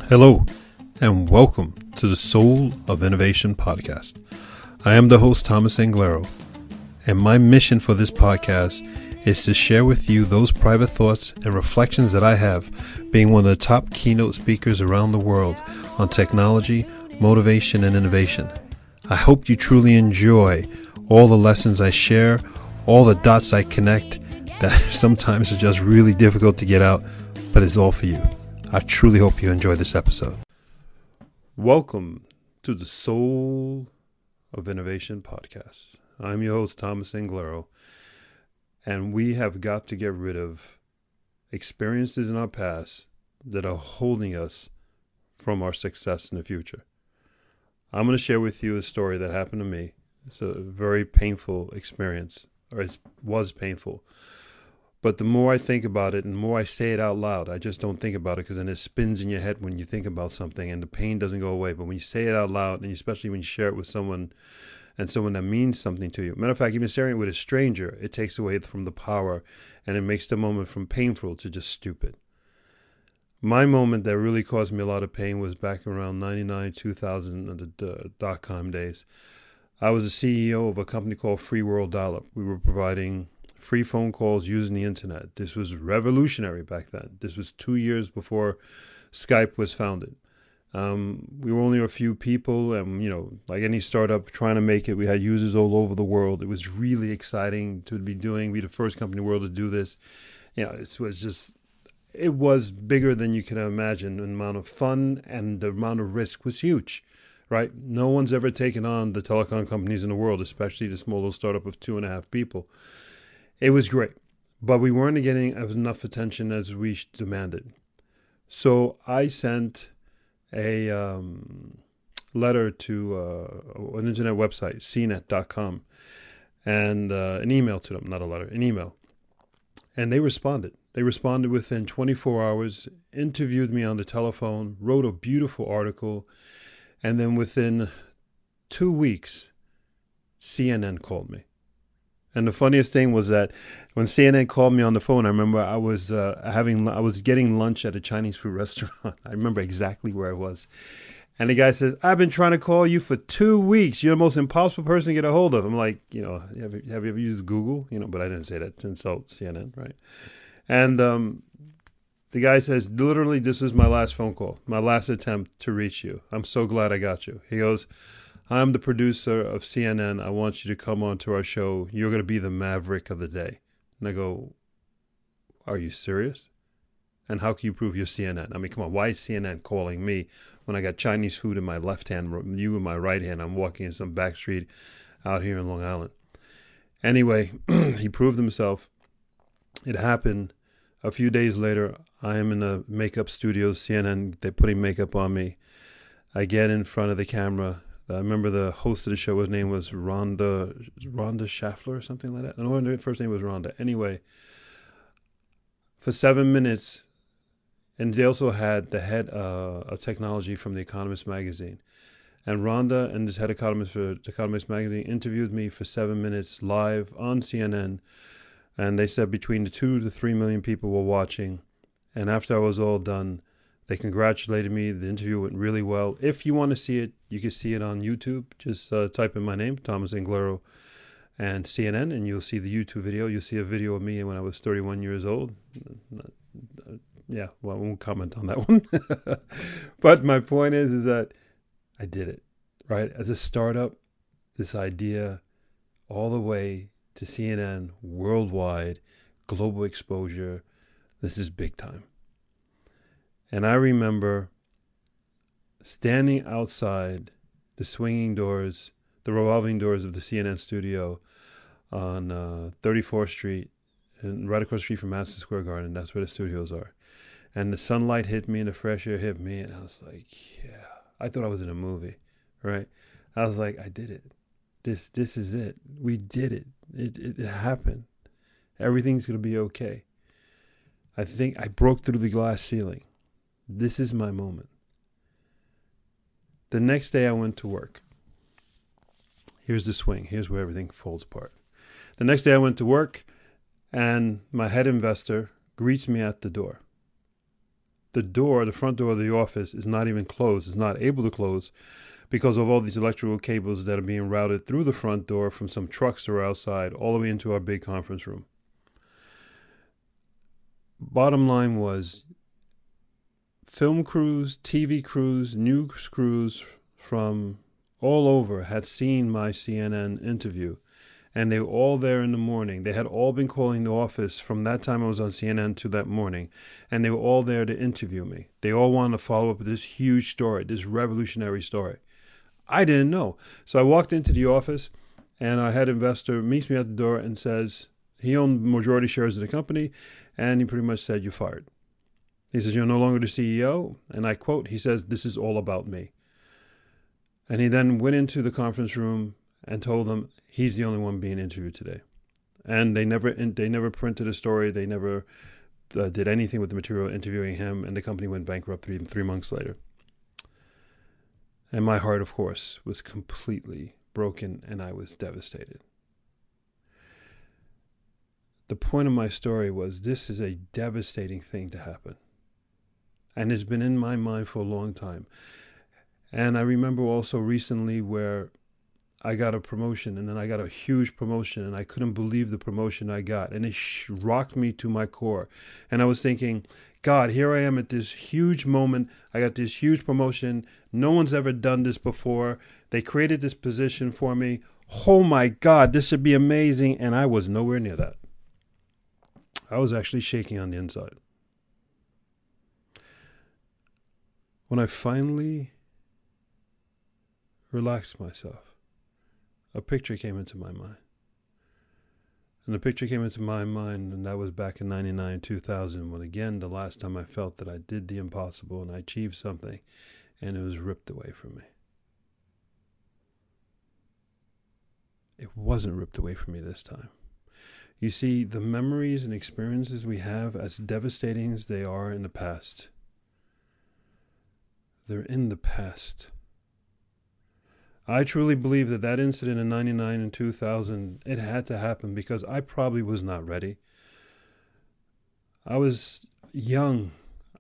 Hello, and welcome to the Soul of Innovation podcast. I am the host, Thomas Anglero, and my mission for this podcast is to share with you those private thoughts and reflections that I have being one of the top keynote speakers around the world on technology, motivation, and innovation. I hope you truly enjoy all the lessons I share, all the dots I connect that sometimes are just really difficult to get out, but it's all for you. I truly hope you enjoy this episode. Welcome to the Soul of Innovation podcast. I'm your host, Thomas Anglero, and we have got to get rid of experiences in our past that are holding us from our success in the future. I'm going to share with you a story that happened to me. It's a very painful experience, or it was painful. But the more I think about it and the more I say it out loud, I just don't think about it because then it spins in your head when you think about something and the pain doesn't go away. But when you say it out loud, and especially when you share it with someone and someone that means something to you. Matter of fact, even sharing it with a stranger, it takes away from the power and it makes the moment from painful to just stupid. My moment that really caused me a lot of pain was back around 99, 2000, the dot-com days. I was the CEO of a company called Free World Dial-Up. We were providing free phone calls using the internet. This was revolutionary back then. This was 2 years before Skype was founded. We were only a few people, and like any startup trying to make it, we had users all over the world. It was really exciting to be doing. We were the first company in the world to do this. It was bigger than you can imagine. The amount of fun and the amount of risk was huge, right? No one's ever taken on the telecom companies in the world, especially the small little startup of 2.5 people. It was great, but we weren't getting enough attention as we demanded. So I sent a letter to an internet website, cnet.com, and an email to them, not a letter, an email. And they responded. They responded within 24 hours, interviewed me on the telephone, wrote a beautiful article, and then within 2 weeks, CNN called me. And the funniest thing was that when CNN called me on the phone, I remember I was getting lunch at a Chinese food restaurant. I remember exactly where I was. And the guy says, "I've been trying to call you for 2 weeks. You're the most impossible person to get a hold of." I'm like, have you ever used Google? But I didn't say that to insult CNN, right? And the guy says, "Literally, this is my last phone call, my last attempt to reach you. I'm so glad I got you." He goes, "I'm the producer of CNN. I want you to come on to our show. You're going to be the maverick of the day." And I go, "Are you serious? And how can you prove you're CNN? I mean, come on, why is CNN calling me when I got Chinese food in my left hand, you in my right hand? I'm walking in some back street out here in Long Island." Anyway, he proved himself. It happened. A few days later, I am in the makeup studio, CNN. They're putting makeup on me. I get in front of the camera. I remember the host of the show, his name was Rhonda Schaffler or something like that. I know her first name was Rhonda. Anyway, for 7 minutes, and they also had the head of technology from The Economist magazine. And Rhonda and this head economist for The Economist magazine interviewed me for 7 minutes live on CNN. And they said between the 2 to 3 million people were watching. And after I was all done, they congratulated me. The interview went really well. If you want to see it, you can see it on YouTube. Just type in my name, Thomas Anglero, and CNN, and you'll see the YouTube video. You'll see a video of me when I was 31 years old. I won't comment on that one. But my point is that I did it, right? As a startup, this idea all the way to CNN, worldwide, global exposure, this is big time. And I remember standing outside the swinging doors, the revolving doors of the CNN studio on 34th Street, and right across the street from Madison Square Garden. That's where the studios are. And the sunlight hit me and the fresh air hit me. And I was like, yeah, I thought I was in a movie, right? I was like, I did it. This is it. We did it. It happened. Everything's going to be okay. I think I broke through the glass ceiling. This is my moment. The next day I went to work. Here's the swing. Here's where everything falls apart. The next day I went to work and my head investor greets me at the door. the front door of the office is not even closed. It's not able to close because of all these electrical cables that are being routed through the front door from some trucks that are outside all the way into our big conference room. Bottom line was, film crews, TV crews, news crews from all over had seen my CNN interview, and they were all there in the morning. They had all been calling the office from that time I was on CNN to that morning, and they were all there to interview me. They all wanted to follow up with this huge story, this revolutionary story. I didn't know. So I walked into the office, and our head investor meets me at the door and says, he owned majority shares of the company, and he pretty much said, "You're fired." He says, "You're no longer the CEO." And I quote, he says, "This is all about me." And he then went into the conference room and told them he's the only one being interviewed today. And they never printed a story. They never did anything with the material interviewing him. And the company went bankrupt three months later. And my heart, of course, was completely broken, and I was devastated. The point of my story was, this is a devastating thing to happen. And it's been in my mind for a long time. And I remember also recently where I got a promotion, and then I got a huge promotion, and I couldn't believe the promotion I got. And it rocked me to my core. And I was thinking, God, here I am at this huge moment. I got this huge promotion. No one's ever done this before. They created this position for me. Oh my God, this should be amazing. And I was nowhere near that. I was actually shaking on the inside. When I finally relaxed myself, a picture came into my mind. And the picture came into my mind, and that was back in 99, 2000, when again, the last time I felt that I did the impossible and I achieved something, and it was ripped away from me. It wasn't ripped away from me this time. You see, the memories and experiences we have, as devastating as they are in the past, they're in the past. I truly believe that incident in 99 and 2000, it had to happen because I probably was not ready. I was young.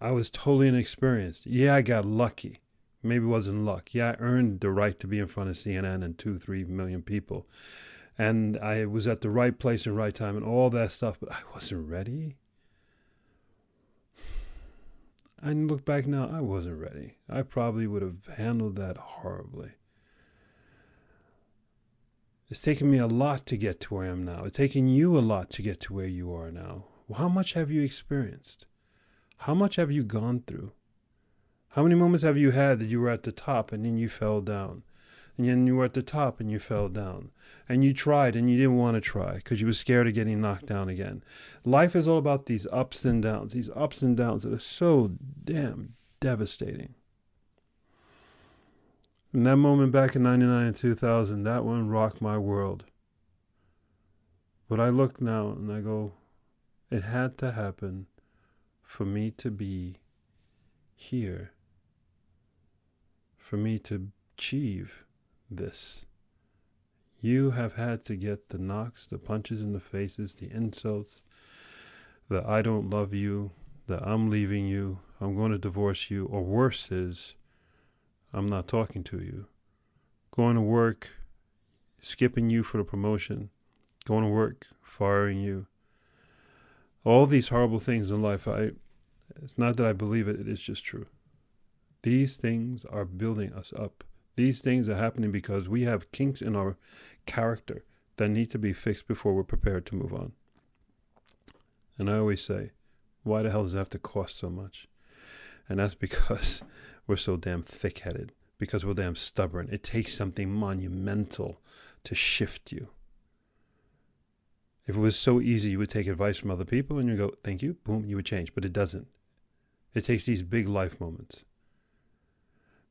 I was totally inexperienced. Yeah, I got lucky. Maybe it wasn't luck. Yeah, I earned the right to be in front of CNN and 2-3 million people. And I was at the right place and right time and all that stuff, but I wasn't ready. I look back now, I wasn't ready. I probably would have handled that horribly. It's taken me a lot to get to where I am now. It's taken you a lot to get to where you are now. Well, how much have you experienced? How much have you gone through? How many moments have you had that you were at the top and then you fell down? And then you were at the top and you fell down. And you tried and you didn't want to try because you were scared of getting knocked down again. Life is all about these ups and downs that are so damn devastating. And that moment back in 99 and 2000, that one rocked my world. But I look now and I go, it had to happen for me to be here, for me to achieve this. You have had to get the knocks, the punches in the faces, the insults, the I don't love you, the I'm leaving you, I'm going to divorce you, or worse is, I'm not talking to you. Going to work, skipping you for the promotion. Going to work, firing you. All these horrible things in life, it's not that I believe it, it is just true. These things are building us up. These things are happening because we have kinks in our character that need to be fixed before we're prepared to move on. And I always say, why the hell does it have to cost so much? And that's because we're so damn thick-headed, because we're damn stubborn. It takes something monumental to shift you. If it was so easy, you would take advice from other people and you go, thank you, boom, you would change. But it doesn't. It takes these big life moments.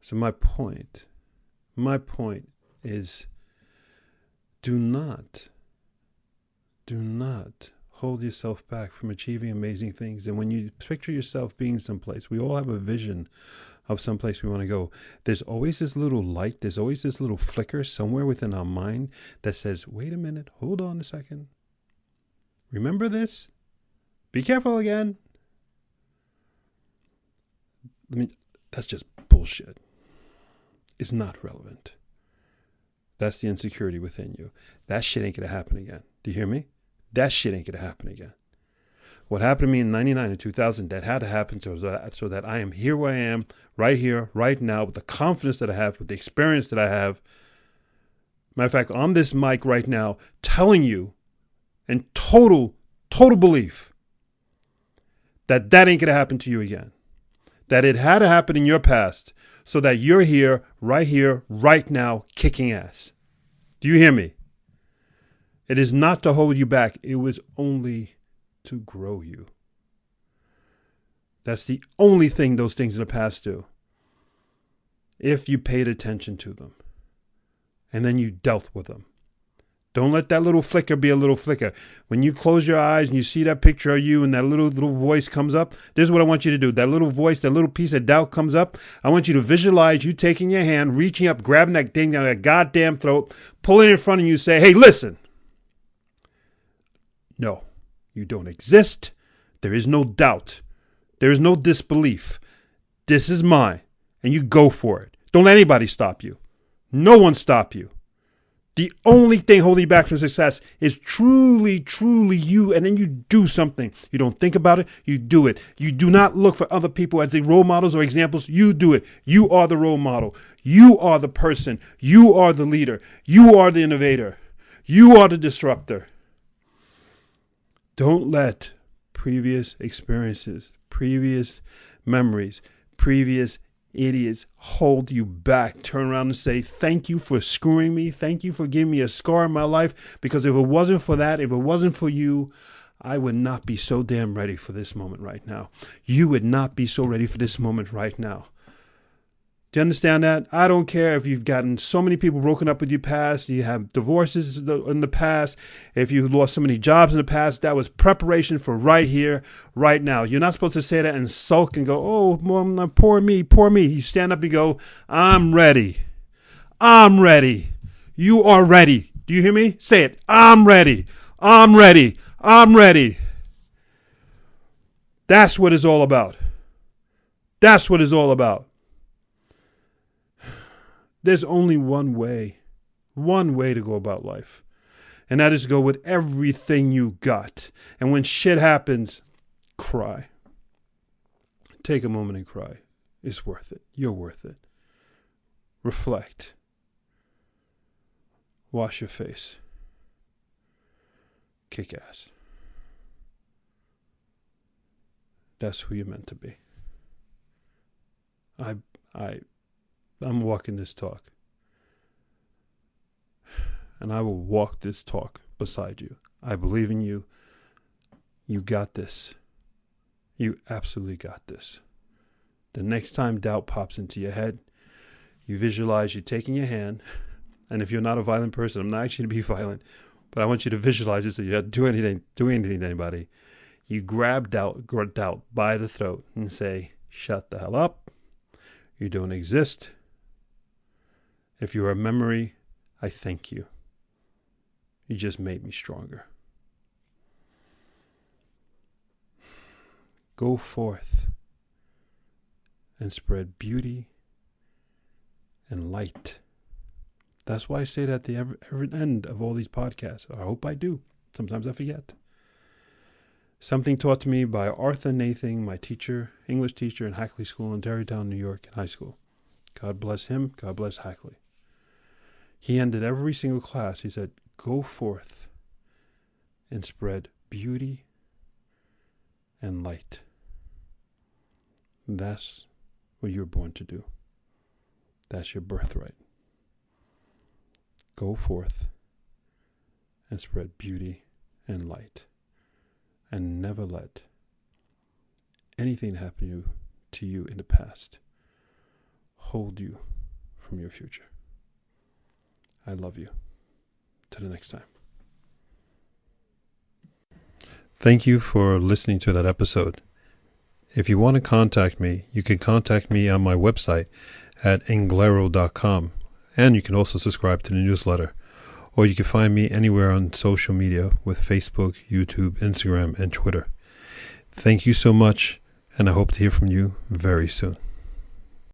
So my point is, do not hold yourself back from achieving amazing things. And when you picture yourself being someplace, we all have a vision of someplace we want to go. There's always this little light, there's always this little flicker somewhere within our mind that says, wait a minute, hold on a second. Remember this? Be careful again. that's just bullshit. It's not relevant. That's the insecurity within you. That shit ain't going to happen again. Do you hear me? That shit ain't going to happen again. What happened to me in 99 and 2000, that had to happen so that I am here where I am, right here, right now, with the confidence that I have, with the experience that I have. Matter of fact, on this mic right now, telling you in total belief that ain't going to happen to you again. That it had to happen in your past so that you're here, right now, kicking ass. Do you hear me? It is not to hold you back. It was only to grow you. That's the only thing those things in the past do. If you paid attention to them and then you dealt with them. Don't let that little flicker be a little flicker. When you close your eyes and you see that picture of you and that little voice comes up, this is what I want you to do. That little voice, that little piece of doubt comes up. I want you to visualize you taking your hand, reaching up, grabbing that thing down that goddamn throat, pulling it in front of you, say, hey, listen. No, you don't exist. There is no doubt. There is no disbelief. This is mine. And you go for it. Don't let anybody stop you. No one stop you. The only thing holding you back from success is truly you, and then you do something. You don't think about it, you do it. You do not look for other people as role models or examples. You do it. You are the role model. You are the person. You are the leader. You are the innovator. You are the disruptor. Don't let previous experiences, previous memories, previous idiots hold you back. Turn around and say, thank you for screwing me. Thank you for giving me a scar in my life. Because if it wasn't for that, if it wasn't for you, I would not be so damn ready for this moment right now. You would not be so ready for this moment right now. Do you understand that? I don't care if you've gotten so many people broken up with your past, you have divorces in the past, if you lost so many jobs in the past, that was preparation for right here, right now. You're not supposed to say that and sulk and go, oh, Mom, poor me, poor me. You stand up and go, I'm ready. I'm ready. You are ready. Do you hear me? Say it. I'm ready. I'm ready. I'm ready. That's what it's all about. That's what it's all about. There's only one way to go about life. And that is to go with everything you got. And when shit happens, cry. Take a moment and cry. It's worth it. You're worth it. Reflect. Wash your face. Kick ass. That's who you're meant to be. I'm walking this talk. And I will walk this talk beside you. I believe in you. You got this. You absolutely got this. The next time doubt pops into your head, you visualize you taking your hand. And if you're not a violent person, I'm not actually to be violent, but I want you to visualize it so you don't do anything to anybody. You grab doubt by the throat and say, shut the hell up. You don't exist. If you're a memory, I thank you. You just made me stronger. Go forth and spread beauty and light. That's why I say that at the every end of all these podcasts. I hope I do. Sometimes I forget. Something taught to me by Arthur Nathing, my teacher, English teacher in Hackley School in Tarrytown, New York, in high school. God bless him. God bless Hackley. He ended every single class. He said, go forth and spread beauty and light. That's what you're born to do. That's your birthright. Go forth and spread beauty and light. And never let anything happen to you in the past hold you from your future. I love you. Till the next time. Thank you for listening to that episode. If you want to contact me, you can contact me on my website at englero.com. And you can also subscribe to the newsletter. Or you can find me anywhere on social media with Facebook, YouTube, Instagram, and Twitter. Thank you so much, and I hope to hear from you very soon.